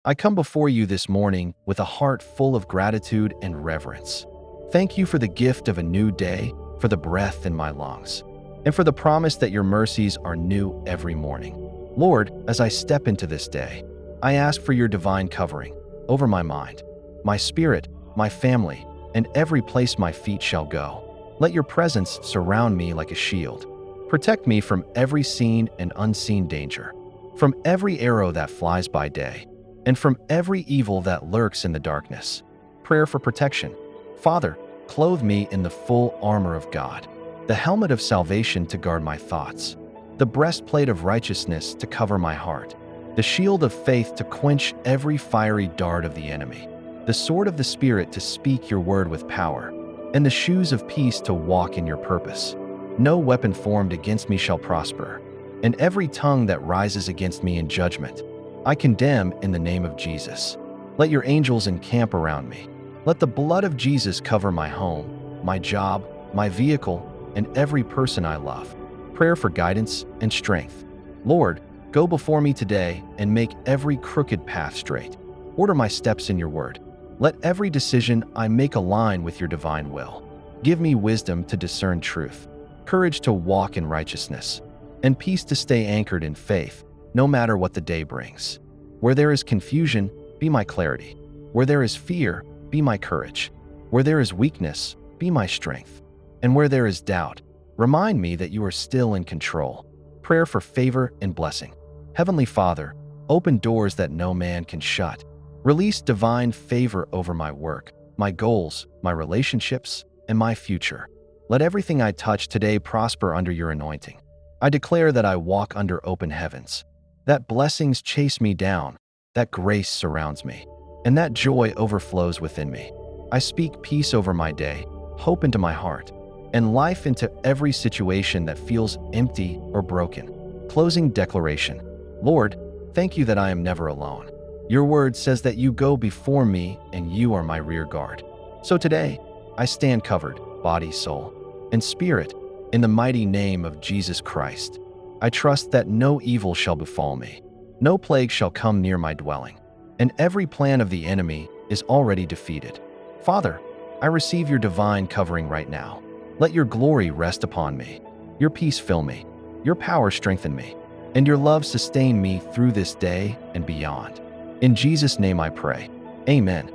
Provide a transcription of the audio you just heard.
I come before you this morning with a heart full of gratitude and reverence. Thank you for the gift of a new day, for the breath in my lungs, and for the promise that your mercies are new every morning. Lord, as I step into this day, I ask for your divine covering over my mind, my spirit, my family, and every place my feet shall go. Let your presence surround me like a shield. Protect me from every seen and unseen danger, from every arrow that flies by day, and from every evil that lurks in the darkness. Prayer for protection. Father, clothe me in the full armor of God, the helmet of salvation to guard my thoughts, the breastplate of righteousness to cover my heart, the shield of faith to quench every fiery dart of the enemy, the sword of the Spirit to speak your word with power, and the shoes of peace to walk in your purpose. No weapon formed against me shall prosper, and every tongue that rises against me in judgment I condemn in the name of Jesus. Let your angels encamp around me. Let the blood of Jesus cover my home, my job, my vehicle, and every person I love. Prayer for guidance and strength. Lord, go before me today and make every crooked path straight. Order my steps in your word. Let every decision I make align with your divine will. Give me wisdom to discern truth, courage to walk in righteousness, and peace to stay anchored in faith, no matter what the day brings. Where there is confusion, be my clarity. Where there is fear, be my courage. Where there is weakness, be my strength. And where there is doubt, remind me that you are still in control. Prayer for favor and blessing. Heavenly Father, open doors that no man can shut. Release divine favor over my work, my goals, my relationships, and my future. Let everything I touch today prosper under your anointing. I declare that I walk under open heavens, that blessings chase me down, that grace surrounds me, and that joy overflows within me. I speak peace over my day, hope into my heart, and life into every situation that feels empty or broken. Closing declaration. Lord, thank you that I am never alone. Your word says that you go before me and you are my rear guard. So today, I stand covered, body, soul, and spirit, in the mighty name of Jesus Christ. I trust that no evil shall befall me, no plague shall come near my dwelling, and every plan of the enemy is already defeated. Father, I receive your divine covering right now. Let your glory rest upon me, your peace fill me, your power strengthen me, and your love sustain me through this day and beyond. In Jesus' name I pray. Amen.